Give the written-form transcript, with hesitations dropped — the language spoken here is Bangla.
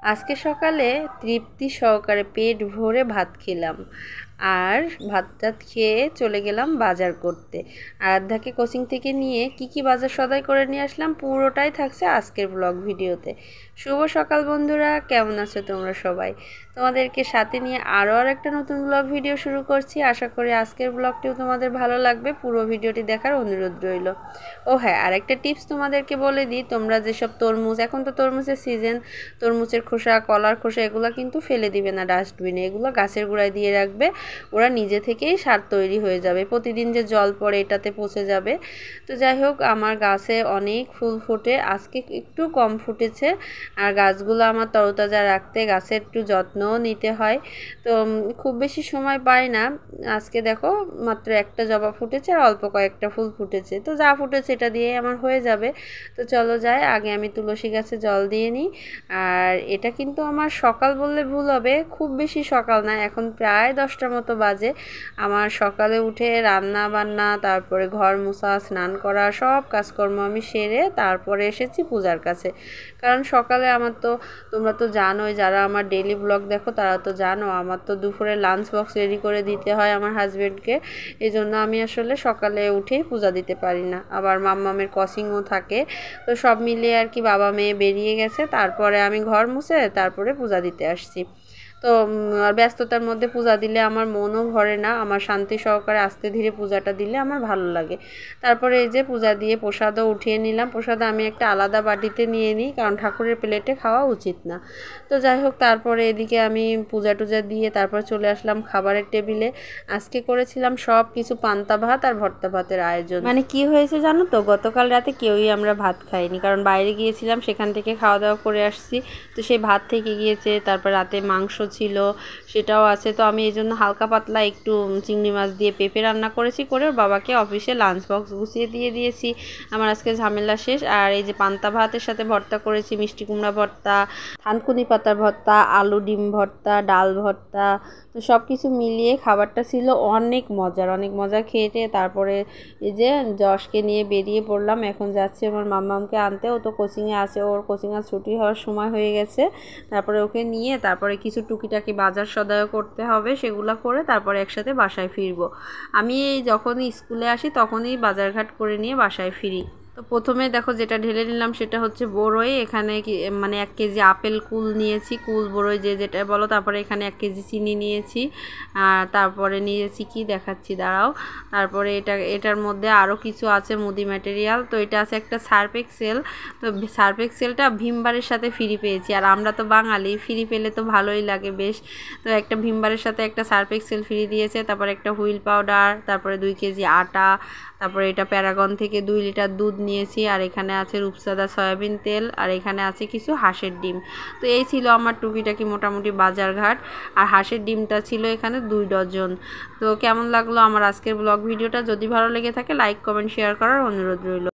আজকে সকালে তৃপ্তি সহকারে পেট ভরে ভাত খেলাম। আর ভাত টাত খেয়ে চলে গেলাম বাজার করতে। আরাধ্যাকে কোচিং থেকে নিয়ে কি বাজার সদাই করে নিয়ে আসলাম পুরোটাই থাকছে আজকের ব্লগ ভিডিওতে। শুভ সকাল বন্ধুরা, কেমন আছো তোমরা সবাই? তোমাদেরকে সাথে নিয়ে আরও একটা নতুন ব্লগ ভিডিও শুরু করছি। আশা করি আজকের ব্লগটিও তোমাদের ভালো লাগবে। পুরো ভিডিওটি দেখার অনুরোধ রইল। ও হ্যাঁ, আরেকটা টিপস তোমাদেরকে বলে দিই, তোমরা যেসব তরমুজ, এখন তো তরমুজের সিজন, তরমুজের খোসা, কলার খোসা এগুলো কিন্তু ফেলে দিবে না ডাস্টবিনে, এগুলো গাছের গোড়ায় দিয়ে রাখবে। ওরা নিজে থেকেই সার তৈরি হয়ে যাবে, প্রতিদিন যে জল পড়ে এটাতে পচে যাবে। তো যাই হোক, আমার গাছে অনেক ফুল ফোটে, আজকে একটু কম ফুটেছে। আর গাছগুলো আমার তরতাজা রাখতে গাছের একটু যত্নও নিতে হয়। তো খুব বেশি সময় পাই না। আজকে দেখো মাত্র একটা জবা ফুটেছে আর অল্প কয়েকটা ফুল ফুটেছে, তো যা ফুটেছে এটা দিয়ে আমার হয়ে যাবে। তো চলো যাই, আগে আমি তুলসী গাছে জল দিয়ে নিই। আর এটা কিন্তু আমার সকাল বললে ভুল হবে, খুব বেশি সকাল না, এখন প্রায় 10টার মতো বাজে। আমার সকালে উঠে রান্না বান্না, তারপরে ঘর মোছা, স্নান করা, সব কাজকর্ম আমি সেরে তারপরে এসেছি পূজার কাছে। কারণ সকালে আমার তো, তোমরা তো জানোই, যারা আমার ডেইলি ব্লগ দেখো তারা তো জানো, আমার তো দুপুরে লাঞ্চ বক্স রেডি করে দিতে হয় আমার হাজব্যান্ডকে। এই জন্য আমি আসলে সকালে উঠেই পূজা দিতে পারি না। আবার মাম্মামের কোচিংও থাকে, তো সব মিলিয়ে আর কি বাবা মেয়ে বেরিয়ে গেছে, তারপরে আমি ঘর মুছে তারপরে পূজা দিতে আসছি। তো ব্যস্ততার মধ্যে পূজা দিলে আমার মনও ভরে না, আমার শান্তি সহকারে আস্তে ধীরে পূজাটা দিলে আমার ভালো লাগে। তারপরে এই যে পূজা দিয়ে প্রসাদও উঠিয়ে নিলাম। প্রসাদ আমি একটা আলাদা বাটিতে নিয়ে নিই, কারণ ঠাকুরের প্লেটে খাওয়া উচিত না। তো যাই হোক, তারপরে এদিকে আমি পূজা টুজা দিয়ে তারপর চলে আসলাম খাবারের টেবিলে। আজকে করেছিলাম সব কিছু পান্তা ভাত আর ভর্তা ভাতের আয়োজন। মানে কি হয়েছে জানো তো, গতকাল রাতে কেউই আমরা ভাত খাইনি, কারণ বাইরে গিয়েছিলাম, সেখান থেকে খাওয়া দাওয়া করে আসছি। তো সেই ভাত থেকে গিয়েছে, তারপর রাতে মাংস ছিল সেটাও আছে। তো আমি এই জন্য হালকা পাতলা একটু চিংড়ি মাছ দিয়ে পেঁপে রান্না করেছি, করে বাবাকে অফিসে লাঞ্চ বক্স গুছিয়ে দিয়ে দিয়েছি। আমার আজকে ঝামেলা শেষ। আর এই যে পান্তা ভাতের সাথে ভর্তা করেছি, মিষ্টি কুমড়া ভর্তা, থানকুনি পাতার ভর্তা, আলু ডিম ভর্তা, ডাল ভর্তা। তো সব কিছু মিলিয়ে খাবারটা ছিল অনেক মজার, অনেক মজা খেয়েটে তারপরে এই যে যশকে নিয়ে বেরিয়ে পড়লাম। এখন যাচ্ছি আমার মাম্মামকে আনতে, ও তো কোচিংয়ে আছে, ওর কোচিংয়ে ছুটি হওয়ার সময় হয়ে গেছে। তারপরে ওকে নিয়ে তারপরে কিছু টুকিটাকি বাজার সদাইও করতে হবে, সেগুলো করে তারপরে একসাথে বাসায় ফিরবো। আমি এই যখনই স্কুলে আসি তখনই বাজারঘাট করে নিয়ে বাসায় ফিরি। তো প্রথমে দেখো যেটা ঢেলে নিলাম সেটা হচ্ছে বড়ই। এখানে মানে 1 কেজি আপেল কুল নিয়েছি, কুল বড়ই যে যেটা বলো। তারপরে এখানে 1 কেজি চিনি নিয়েছি। আর তারপরে নিয়েছি কি দেখাচ্ছি, দাঁড়াও। তারপরে এটার মধ্যে আরও কিছু আছে মুদি ম্যাটেরিয়াল। তো এটা আছে একটা সার্ফ এক্সেল। তো সার্ফ এক্সেলটা ভীমবারের সাথে ফ্রি পেয়েছি, আর আমরা তো বাঙালি, ফ্রি পেলে তো ভালোই লাগে বেশ। তো একটা ভীমবারের সাথে একটা সার্ফ এক্সেল ফ্রি দিয়েছে। তারপরে একটা হুইল পাউডার, তারপরে 2 কেজি আটা, তারপরে এটা প্যারাগন থেকে 2 লিটার দুধ নিয়েছি। আর এখানে আছে রূপসাদা সয়াবিন তেল, আর এখানে আছে কিছু হাঁসের ডিম। তো এই ছিল আমার টুকিটাকি মোটামুটি বাজারঘাট। আর হাঁসের ডিমটা ছিল এখানে 2 ডজন। তো কেমন লাগলো আমার আজকের ব্লগ ভিডিওটা? যদি ভালো লেগে থাকে লাইক কমেন্ট শেয়ার করার অনুরোধ রইল।